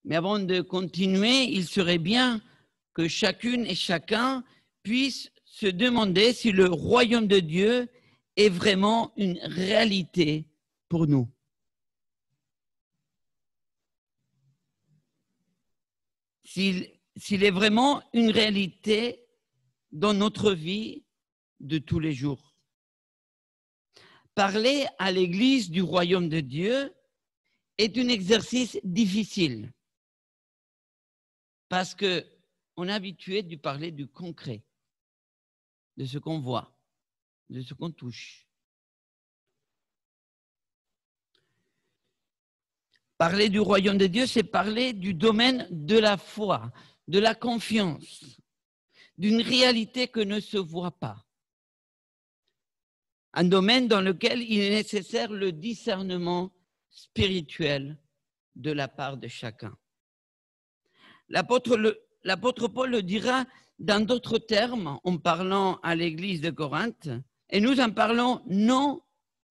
Mais avant de continuer, il serait bien que chacune et chacun puisse se demander si le royaume de Dieu est vraiment une réalité pour nous. S'il est vraiment une réalité dans notre vie de tous les jours. Parler à l'Église du royaume de Dieu est un exercice difficile parce qu'on est habitué de parler du concret, de ce qu'on voit, de ce qu'on touche. Parler du royaume de Dieu, c'est parler du domaine de la foi, de la confiance, d'une réalité que ne se voit pas. Un domaine dans lequel il est nécessaire le discernement spirituel de la part de chacun. L'apôtre Paul le dira dans d'autres termes en parlant à l'église de Corinthe, et nous en parlons non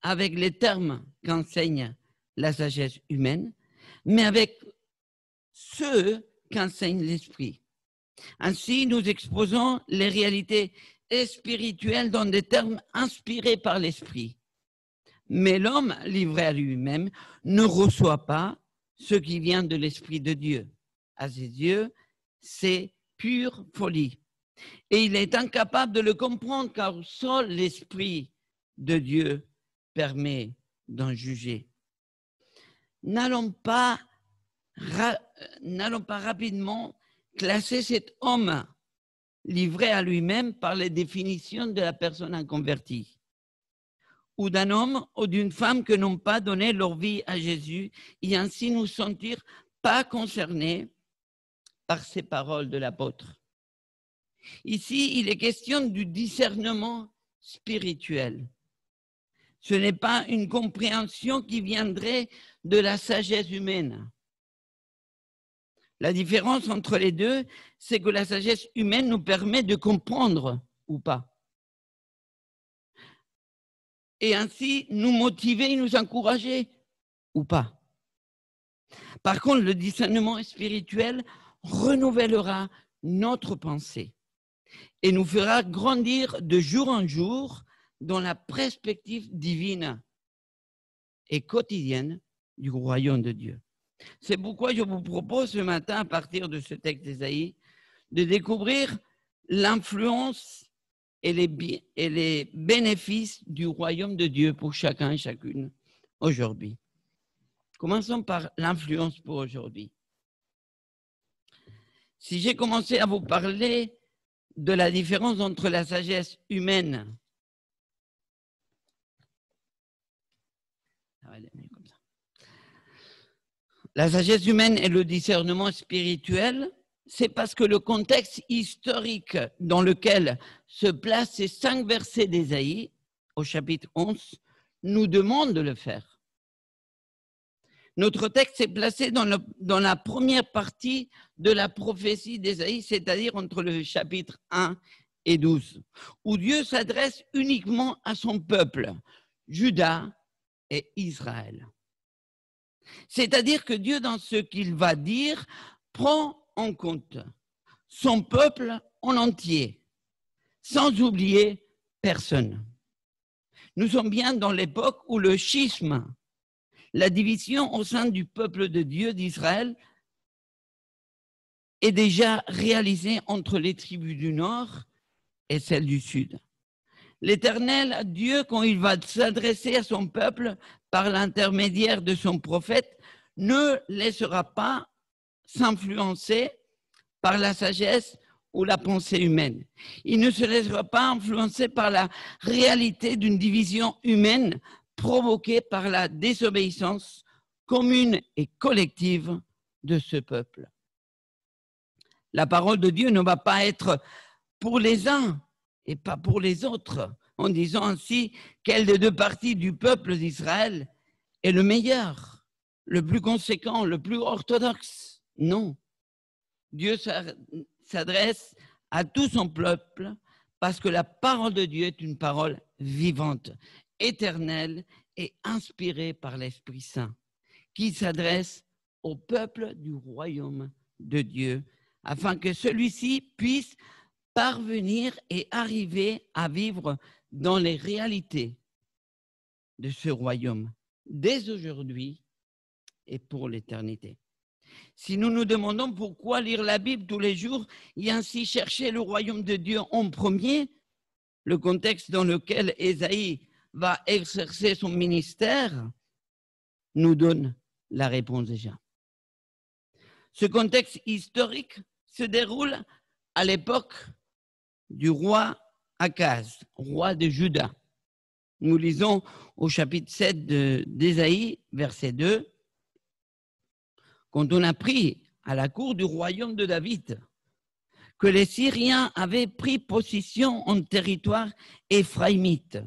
avec les termes qu'enseigne la sagesse humaine, mais avec ceux qu'enseigne l'Esprit. Ainsi, nous exposons les réalités spirituelles dans des termes inspirés par l'Esprit. Mais l'homme, livré à lui-même, ne reçoit pas ce qui vient de l'Esprit de Dieu. À ses yeux, c'est pure folie. Et il est incapable de le comprendre car seul l'Esprit de Dieu permet d'en juger. N'allons pas rapidement classer cet homme livré à lui-même par les définitions de la personne inconvertie, ou d'un homme ou d'une femme qui n'ont pas donné leur vie à Jésus et ainsi nous sentir pas concernés par ces paroles de l'apôtre. Ici, il est question du discernement spirituel. Ce n'est pas une compréhension qui viendrait de la sagesse humaine. La différence entre les deux, c'est que la sagesse humaine nous permet de comprendre ou pas. Et ainsi nous motiver et nous encourager ou pas. Par contre, le discernement spirituel renouvellera notre pensée et nous fera grandir de jour en jour dans la perspective divine et quotidienne du royaume de Dieu. C'est pourquoi je vous propose ce matin, à partir de ce texte d'Ésaïe, de découvrir l'influence et les bénéfices du royaume de Dieu pour chacun et chacune aujourd'hui. Commençons par l'influence pour aujourd'hui. Si j'ai commencé à vous parler de la différence entre la sagesse humaine, la sagesse humaine et le discernement spirituel, c'est parce que le contexte historique dans lequel se placent ces 5 versets d'Ésaïe, au chapitre 11, nous demande de le faire. Notre texte est placé dans la première partie de la prophétie d'Ésaïe, c'est-à-dire entre le chapitre 1 et 12, où Dieu s'adresse uniquement à son peuple, Juda et Israël. C'est-à-dire que Dieu, dans ce qu'il va dire, prend en compte son peuple en entier, sans oublier personne. Nous sommes bien dans l'époque où le schisme, la division au sein du peuple de Dieu d'Israël, est déjà réalisée entre les tribus du Nord et celles du Sud. L'Éternel, Dieu, quand il va s'adresser à son peuple par l'intermédiaire de son prophète, ne laissera pas s'influencer par la sagesse ou la pensée humaine. Il ne se laissera pas influencer par la réalité d'une division humaine provoquée par la désobéissance commune et collective de ce peuple. La parole de Dieu ne va pas être pour les uns et pas pour les autres, en disant ainsi quelle des 2 parties du peuple d'Israël est le meilleur, le plus conséquent, le plus orthodoxe. Non. Dieu s'adresse à tout son peuple parce que la parole de Dieu est une parole vivante, éternelle et inspirée par l'Esprit Saint, qui s'adresse au peuple du royaume de Dieu, afin que celui-ci puisse parvenir et arriver à vivre dans les réalités de ce royaume, dès aujourd'hui et pour l'éternité. Si nous nous demandons pourquoi lire la Bible tous les jours et ainsi chercher le royaume de Dieu en premier, le contexte dans lequel Ésaïe va exercer son ministère nous donne la réponse déjà. Ce contexte historique se déroule à l'époque du roi Akaz, roi de Juda. Nous lisons au chapitre 7 d'Ésaïe, verset 2, quand on a appris à la cour du royaume de David que les Syriens avaient pris possession en territoire éphraïmite,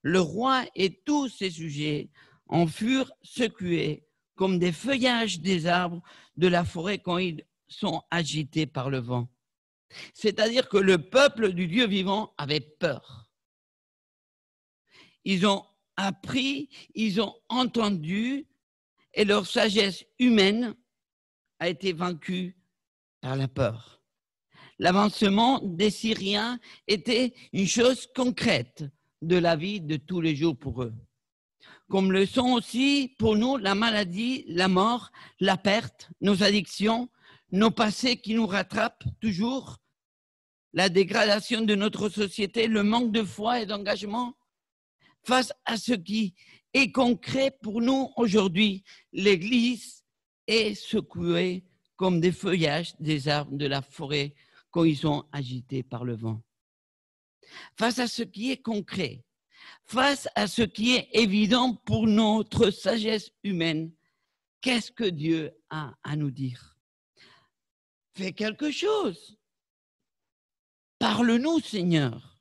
le roi et tous ses sujets en furent secoués comme des feuillages des arbres de la forêt quand ils sont agités par le vent. C'est-à-dire que le peuple du Dieu vivant avait peur. Ils ont appris, ils ont entendu, et leur sagesse humaine a été vaincue par la peur. L'avancement des Syriens était une chose concrète de la vie de tous les jours pour eux. Comme le sont aussi pour nous la maladie, la mort, la perte, nos addictions, nos passés qui nous rattrapent toujours, la dégradation de notre société, le manque de foi et d'engagement. Face à ce qui est concret pour nous aujourd'hui, l'Église est secouée comme des feuillages des arbres de la forêt quand ils sont agités par le vent. Face à ce qui est concret, face à ce qui est évident pour notre sagesse humaine, qu'est-ce que Dieu a à nous dire? Fais quelque chose. Parle-nous, Seigneur.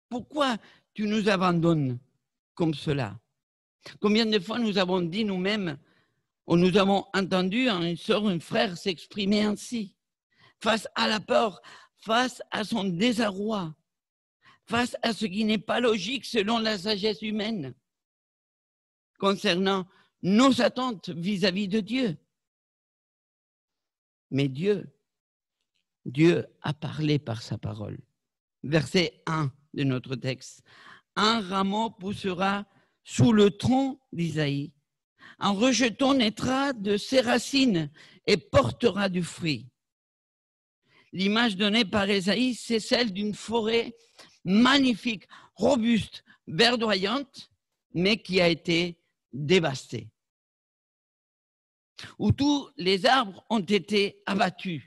Pourquoi tu nous abandonnes comme cela? Combien de fois nous avons dit nous-mêmes, ou nous avons entendu une sœur, un frère s'exprimer ainsi, face à la peur, face à son désarroi, face à ce qui n'est pas logique selon la sagesse humaine, concernant nos attentes vis-à-vis de Dieu. Mais Dieu a parlé par sa parole. Verset 1 de notre texte. Un rameau poussera sous le tronc d'Isaïe. Un rejeton naîtra de ses racines et portera du fruit. L'image donnée par Ésaïe, c'est celle d'une forêt magnifique, robuste, verdoyante, mais qui a été dévastée. Où tous les arbres ont été abattus.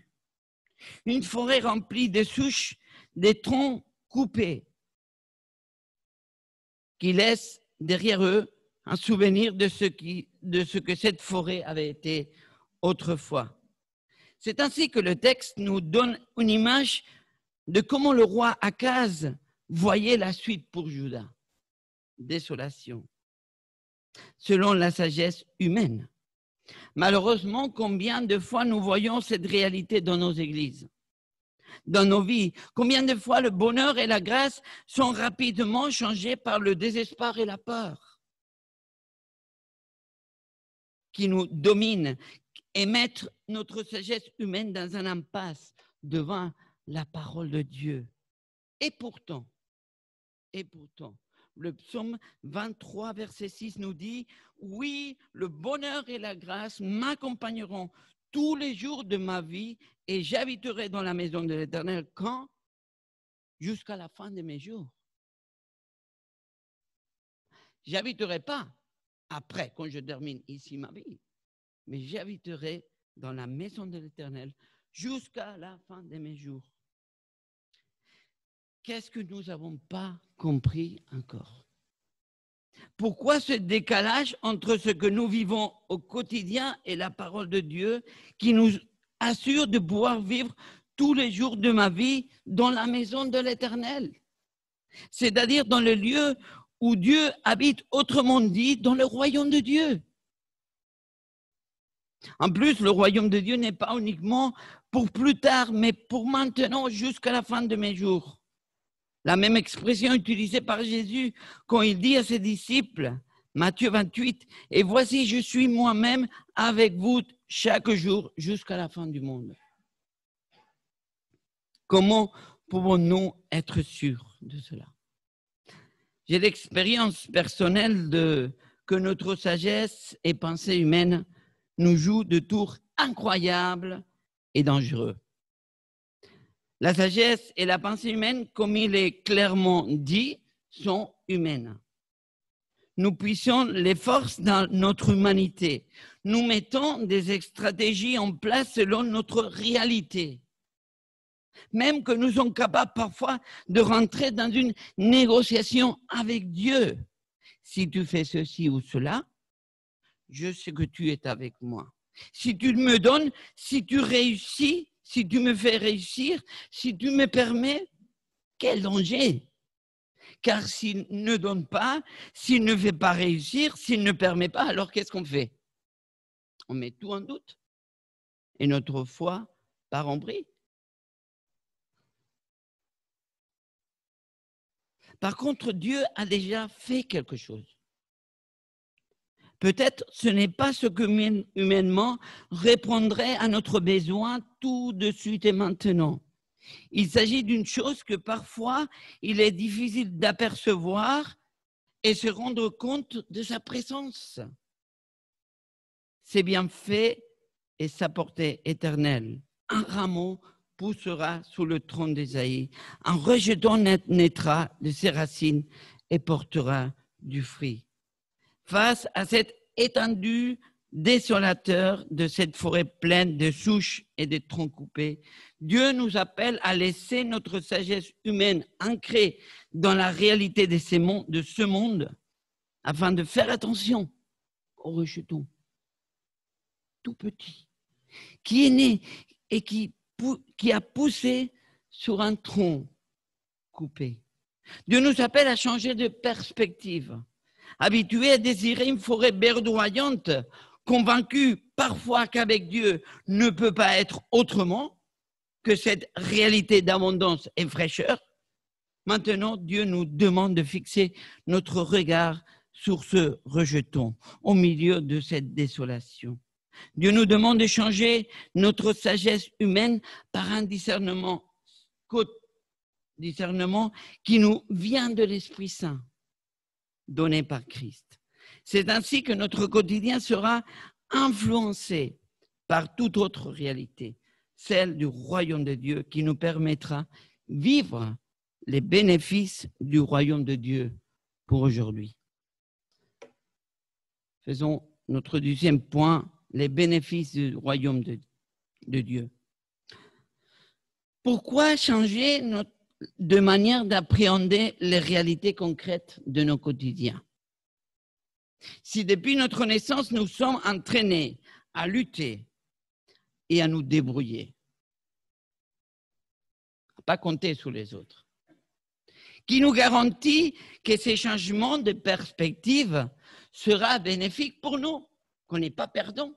Une forêt remplie de souches, des troncs coupés, qui laissent derrière eux un souvenir de ce que cette forêt avait été autrefois. C'est ainsi que le texte nous donne une image de comment le roi Akaz voyait la suite pour Juda. Désolation, selon la sagesse humaine. Malheureusement, combien de fois nous voyons cette réalité dans nos églises, dans nos vies? Combien de fois le bonheur et la grâce sont rapidement changés par le désespoir et la peur qui nous dominent et mettent notre sagesse humaine dans un impasse devant la parole de Dieu. Et pourtant, le psaume 23, verset 6 nous dit « Oui, le bonheur et la grâce m'accompagneront tous les jours de ma vie et j'habiterai dans la maison de l'Éternel. » Quand? Jusqu'à la fin de mes jours. J'habiterai pas après, quand je termine ici ma vie, mais j'habiterai dans la maison de l'Éternel jusqu'à la fin de mes jours. Qu'est-ce que nous n'avons pas compris encore? Pourquoi ce décalage entre ce que nous vivons au quotidien et la parole de Dieu qui nous assure de pouvoir vivre tous les jours de ma vie dans la maison de l'Éternel? C'est-à-dire dans le lieu où Dieu habite, autrement dit, dans le royaume de Dieu. En plus, le royaume de Dieu n'est pas uniquement pour plus tard, mais pour maintenant jusqu'à la fin de mes jours. La même expression utilisée par Jésus quand il dit à ses disciples, Matthieu 28, « Et voici, je suis moi-même avec vous chaque jour jusqu'à la fin du monde. » Comment pouvons-nous être sûrs de cela? J'ai l'expérience personnelle que notre sagesse et pensée humaine nous jouent de tours incroyables et dangereux. La sagesse et la pensée humaine, comme il est clairement dit, sont humaines. Nous puissions les forces dans notre humanité. Nous mettons des stratégies en place selon notre réalité. Même que nous sommes capables parfois de rentrer dans une négociation avec Dieu. Si tu fais ceci ou cela, je sais que tu es avec moi. Si tu me donnes, si tu réussis, si tu me fais réussir, si tu me permets, quel danger! Car s'il ne donne pas, s'il ne fait pas réussir, s'il ne permet pas, alors qu'est-ce qu'on fait? On met tout en doute et notre foi part en vrille. Par contre, Dieu a déjà fait quelque chose. Peut-être ce n'est pas ce que humainement répondrait à notre besoin tout de suite et maintenant. Il s'agit d'une chose que parfois il est difficile d'apercevoir et se rendre compte de sa présence. Ses bienfaits et sa portée éternelle. Un rameau poussera sous le tronc d'Ésaïe. Un rejeton naîtra de ses racines et portera du fruit. Face à cette étendue désolateur de cette forêt pleine de souches et de troncs coupés, Dieu nous appelle à laisser notre sagesse humaine ancrée dans la réalité de ce monde afin de faire attention aux rejetons tout petit qui est né et qui a poussé sur un tronc coupé. Dieu nous appelle à changer de perspective, habitués à désirer une forêt verdoyante, convaincus parfois qu'avec Dieu ne peut pas être autrement que cette réalité d'abondance et fraîcheur. Maintenant, Dieu nous demande de fixer notre regard sur ce rejeton au milieu de cette désolation. Dieu nous demande de changer notre sagesse humaine par un discernement qui nous vient de l'Esprit Saint, donné par Christ. C'est ainsi que notre quotidien sera influencé par toute autre réalité, celle du royaume de Dieu, qui nous permettra de vivre les bénéfices du royaume de Dieu pour aujourd'hui. Faisons notre deuxième point, les bénéfices du royaume de Dieu. Pourquoi changer de manière d'appréhender les réalités concrètes de nos quotidiens? Si depuis notre naissance, nous sommes entraînés à lutter et à nous débrouiller, à ne pas compter sur les autres, qui nous garantit que ces changements de perspective sera bénéfique pour nous, qu'on n'est pas perdant?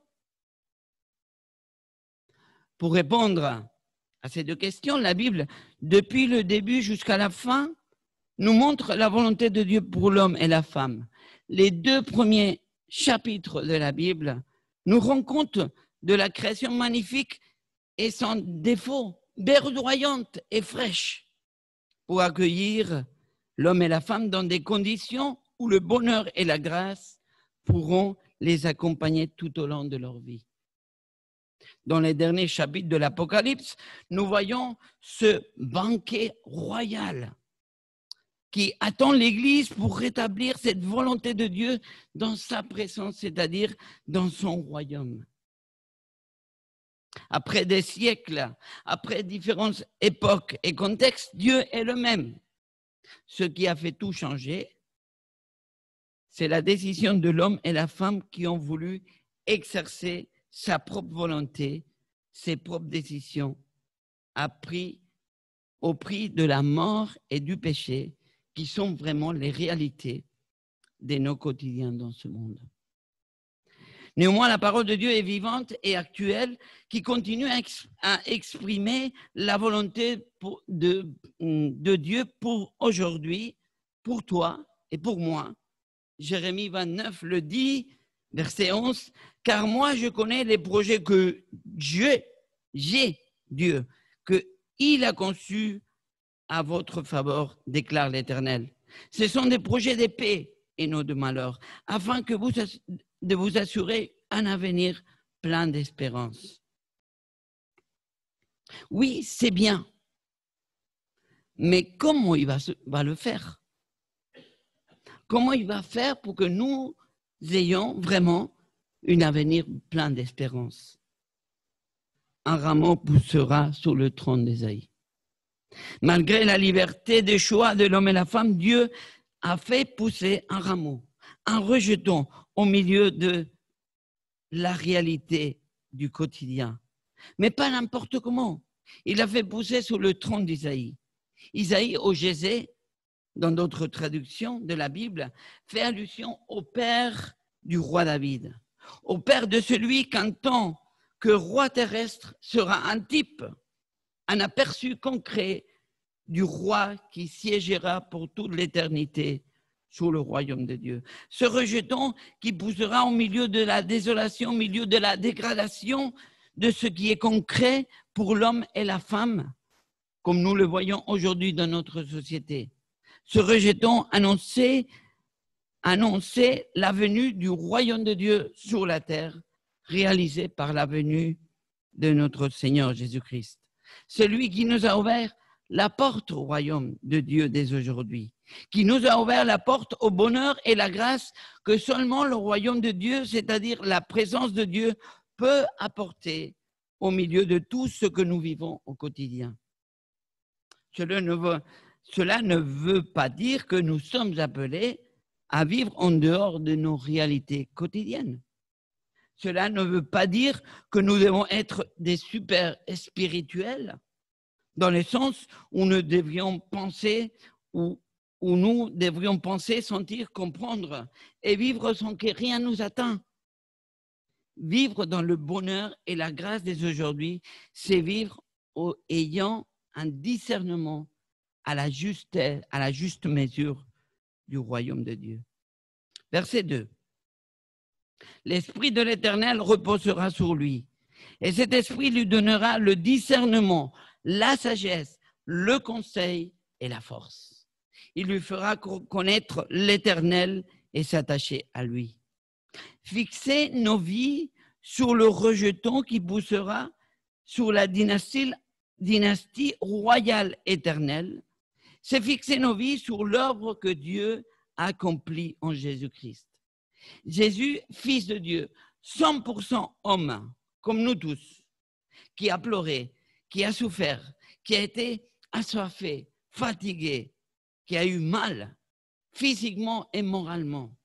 Pour répondre à ces deux questions, la Bible, depuis le début jusqu'à la fin, nous montre la volonté de Dieu pour l'homme et la femme. Les deux premiers chapitres de la Bible nous rendent compte de la création magnifique et sans défaut, verdoyante et fraîche, pour accueillir l'homme et la femme dans des conditions où le bonheur et la grâce pourront les accompagner tout au long de leur vie. Dans les derniers chapitres de l'Apocalypse, nous voyons ce banquet royal qui attend l'Église pour rétablir cette volonté de Dieu dans sa présence, c'est-à-dire dans son royaume. Après des siècles, après différentes époques et contextes, Dieu est le même. Ce qui a fait tout changer, c'est la décision de l'homme et la femme qui ont voulu exercer sa propre volonté, ses propres décisions, au prix de la mort et du péché, qui sont vraiment les réalités de nos quotidiens dans ce monde. Néanmoins, la parole de Dieu est vivante et actuelle, qui continue à exprimer la volonté de Dieu pour aujourd'hui, pour toi et pour moi, Jérémie 29 le dit, verset 11, « Car moi je connais les projets que j'ai, Dieu, qu'il a conçus à votre faveur, déclare l'Éternel. Ce sont des projets de paix et non de malheur, afin de vous assurer un avenir plein d'espérance. » Oui, c'est bien. Mais comment il va le faire? Comment il va faire pour que nous ayons vraiment un avenir plein d'espérance? Un rameau poussera sur le trône d'Ésaïe. Malgré la liberté de choix de l'homme et la femme, Dieu a fait pousser un rameau, un rejeton au milieu de la réalité du quotidien. Mais pas n'importe comment. Il l'a fait pousser sur le trône d'Isaïe. Isaïe, au Jésé, dans d'autres traductions de la Bible, fait allusion au père du roi David, au père de celui qu'en tant que roi terrestre sera un type, un aperçu concret du roi qui siégera pour toute l'éternité sur le royaume de Dieu. Ce rejeton qui poussera au milieu de la désolation, au milieu de la dégradation de ce qui est concret pour l'homme et la femme, comme nous le voyons aujourd'hui dans notre société. Ce rejeton annonçait la venue du royaume de Dieu sur la terre, réalisée par la venue de notre Seigneur Jésus-Christ. Celui qui nous a ouvert la porte au royaume de Dieu dès aujourd'hui, qui nous a ouvert la porte au bonheur et la grâce que seulement le royaume de Dieu, c'est-à-dire la présence de Dieu, peut apporter au milieu de tout ce que nous vivons au quotidien. Cela ne veut pas dire que nous sommes appelés à vivre en dehors de nos réalités quotidiennes. Cela ne veut pas dire que nous devons être des super spirituels, dans le sens où nous devrions penser, où nous devrions penser, sentir, comprendre et vivre sans que rien nous atteigne. Vivre dans le bonheur et la grâce des aujourd'hui, c'est vivre ayant un discernement à la juste mesure du royaume de Dieu. Verset 2. L'Esprit de l'Éternel reposera sur lui, et cet Esprit lui donnera le discernement, la sagesse, le conseil et la force. Il lui fera connaître l'Éternel et s'attacher à lui. Fixer nos vies sur le rejeton qui poussera sur la dynastie royale éternelle, c'est fixer nos vies sur l'œuvre que Dieu a accomplie en Jésus-Christ. Jésus, fils de Dieu, 100% homme, comme nous tous, qui a pleuré, qui a souffert, qui a été assoiffé, fatigué, qui a eu mal, physiquement et moralement,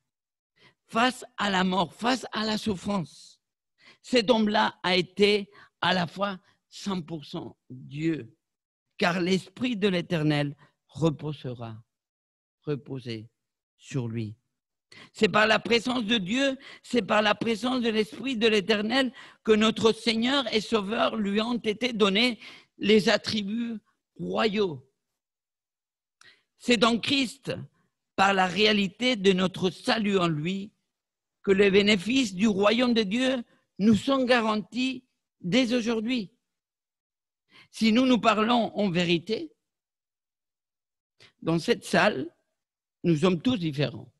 face à la mort, face à la souffrance. Cet homme-là a été à la fois 100% Dieu, car l'Esprit de l'Éternel reposer sur lui. C'est par la présence de Dieu, c'est par la présence de l'Esprit de l'Éternel que notre Seigneur et Sauveur lui ont été donnés les attributs royaux. C'est dans Christ, par la réalité de notre salut en lui, que les bénéfices du royaume de Dieu nous sont garantis dès aujourd'hui. Si nous parlons en vérité, dans cette salle, nous sommes tous différents.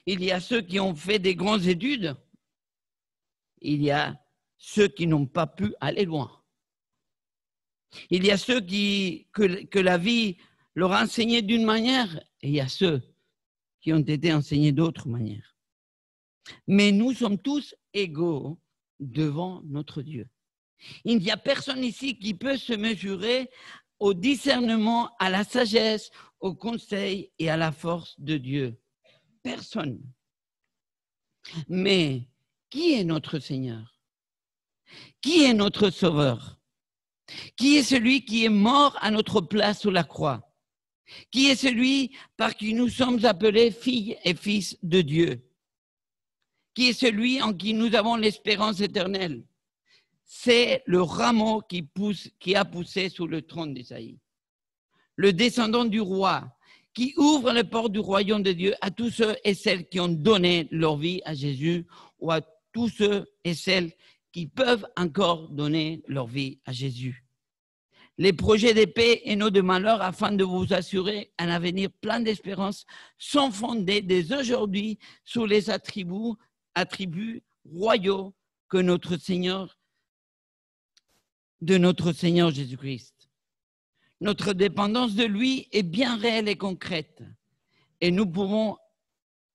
Il y a ceux qui ont fait des grandes études, il y a ceux qui n'ont pas pu aller loin. Il y a ceux que la vie leur a enseigné d'une manière, et il y a ceux qui ont été enseignés d'autres manières. Mais nous sommes tous égaux devant notre Dieu. Il n'y a personne ici qui peut se mesurer au discernement, à la sagesse, au conseil et à la force de Dieu. Personne. Mais qui est notre Seigneur? Qui est notre Sauveur? Qui est celui qui est mort à notre place sur la croix? Qui est celui par qui nous sommes appelés filles et fils de Dieu? Qui est celui en qui nous avons l'espérance éternelle? C'est le rameau qui a poussé sous le trône d'Isaïe. Le descendant du roi qui ouvre les portes du royaume de Dieu à tous ceux et celles qui ont donné leur vie à Jésus ou à tous ceux et celles qui peuvent encore donner leur vie à Jésus. Les projets de paix et non de malheur afin de vous assurer un avenir plein d'espérance sont fondés dès aujourd'hui sur les attributs royaux que de notre Seigneur Jésus-Christ. Notre dépendance de lui est bien réelle et concrète et nous pouvons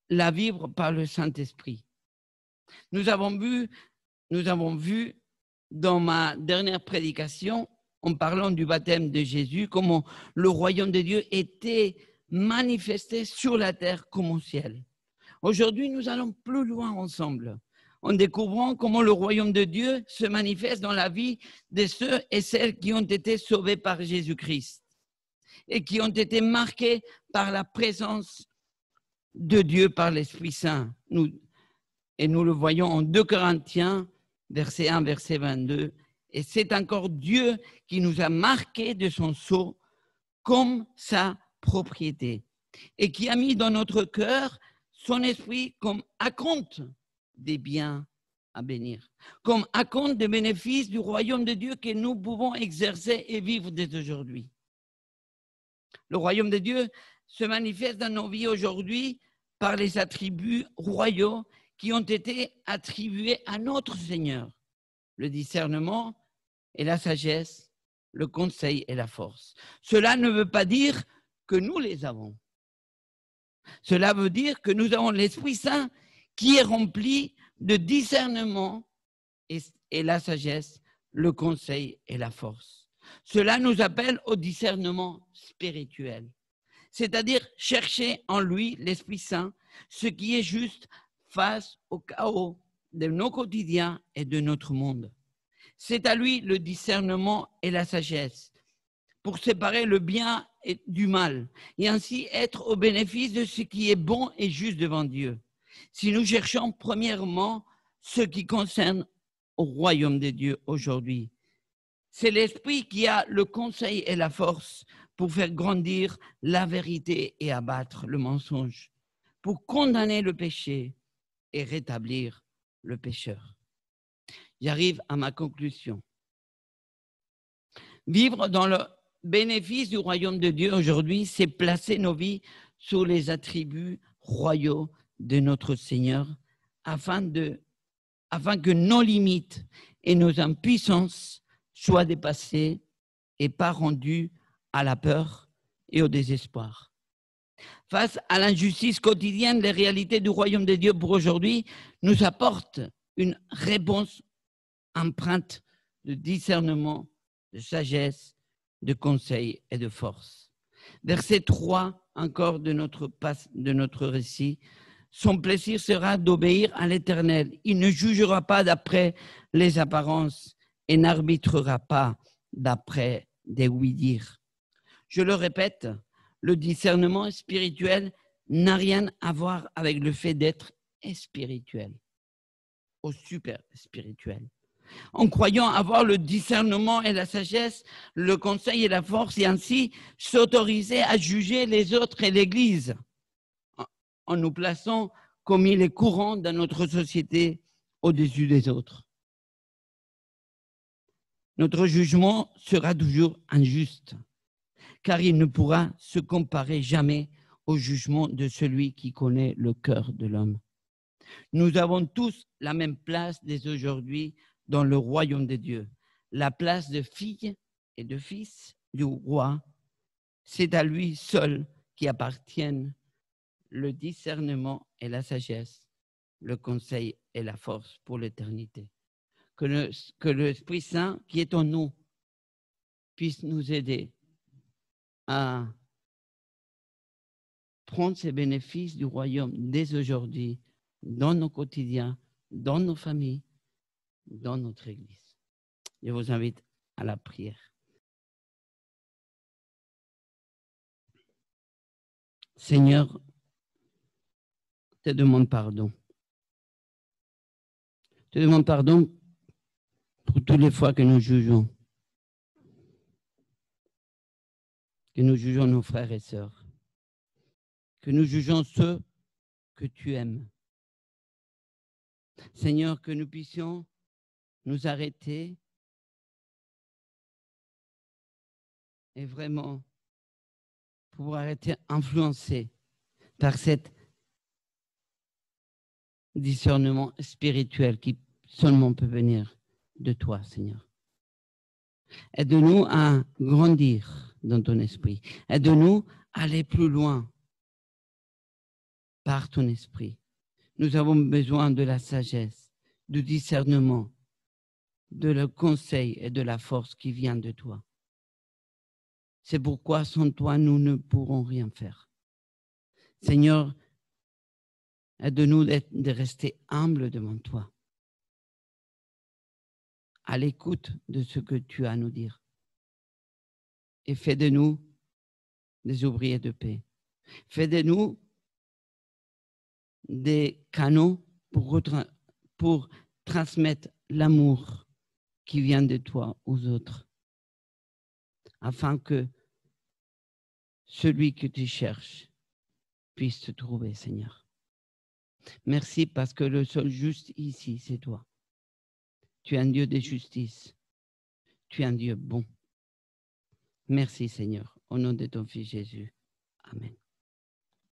la vivre par le Saint-Esprit. Nous avons vu dans ma dernière prédication, en parlant du baptême de Jésus, comment le royaume de Dieu était manifesté sur la terre comme au ciel. Aujourd'hui, nous allons plus loin ensemble, en découvrant comment le royaume de Dieu se manifeste dans la vie de ceux et celles qui ont été sauvés par Jésus-Christ et qui ont été marqués par la présence de Dieu par l'Esprit Saint. Nous le voyons en 2 Corinthiens, verset 1, verset 22. Et c'est encore Dieu qui nous a marqués de son sceau comme sa propriété et qui a mis dans notre cœur son esprit comme acompte des biens à bénir, comme acompte des bénéfices du royaume de Dieu que nous pouvons exercer et vivre dès aujourd'hui. Le royaume de Dieu se manifeste dans nos vies aujourd'hui par les attributs royaux qui ont été attribués à notre Seigneur, le discernement et la sagesse, le conseil et la force. Cela ne veut pas dire que nous les avons. Cela veut dire que nous avons l'Esprit Saint qui est rempli de discernement et la sagesse, le conseil et la force. Cela nous appelle au discernement spirituel, c'est-à-dire chercher en lui, l'Esprit Saint, ce qui est juste face au chaos de nos quotidiens et de notre monde. C'est à lui le discernement et la sagesse pour séparer le bien du mal et ainsi être au bénéfice de ce qui est bon et juste devant Dieu. Si nous cherchons premièrement ce qui concerne au royaume de Dieu aujourd'hui, c'est l'Esprit qui a le conseil et la force pour faire grandir la vérité et abattre le mensonge, pour condamner le péché et rétablir le pécheur. J'arrive à ma conclusion. Vivre dans le bénéfice du royaume de Dieu aujourd'hui, c'est placer nos vies sur les attributs royaux de notre Seigneur afin que nos limites et nos impuissances soient dépassées et pas rendues à la peur et au désespoir. Face à l'injustice quotidienne, les réalités du royaume de Dieu pour aujourd'hui nous apportent une réponse empreinte de discernement, de sagesse, de conseil et de force. Verset 3 encore de notre récit. Son plaisir sera d'obéir à l'Éternel. Il ne jugera pas d'après les apparences et n'arbitrera pas d'après des oui-dire. Je le répète, le discernement spirituel n'a rien à voir avec le fait d'être spirituel, au super spirituel. En croyant avoir le discernement et la sagesse, le conseil et la force, et ainsi s'autoriser à juger les autres et l'Église, en nous plaçant comme il est courant dans notre société au-dessus des autres. Notre jugement sera toujours injuste, car il ne pourra se comparer jamais au jugement de celui qui connaît le cœur de l'homme. Nous avons tous la même place dès aujourd'hui dans le royaume de Dieu, la place de fille et de fils du roi. C'est à lui seul qui appartiennent le discernement et la sagesse, le conseil et la force pour l'éternité. Que l'Esprit Saint qui est en nous puisse nous aider à prendre ces bénéfices du royaume dès aujourd'hui, dans nos quotidiens, dans nos familles, dans notre Église. Je vous invite à la prière. Seigneur, je te demande pardon. Je te demande pardon pour toutes les fois que nous jugeons nos frères et sœurs. que nous jugeons ceux que tu aimes. Seigneur, que nous puissions nous arrêter et vraiment pouvoir être influencés par cet discernement spirituel qui seulement peut venir de toi, Seigneur. Aide-nous à grandir dans ton esprit. Aide-nous à aller plus loin par ton esprit. Nous avons besoin de la sagesse, du discernement, de le conseil et de la force qui vient de toi. C'est pourquoi sans toi, nous ne pourrons rien faire. Seigneur, aide-nous de rester humbles devant toi, à l'écoute de ce que tu as à nous dire. Et fais de nous des ouvriers de paix. Fais de nous des canaux pour transmettre l'amour qui vient de toi aux autres, afin que celui que tu cherches puisse te trouver, Seigneur. Merci parce que le seul juste ici, c'est toi. Tu es un Dieu de justice. Tu es un Dieu bon. Merci, Seigneur. Au nom de ton Fils Jésus. Amen.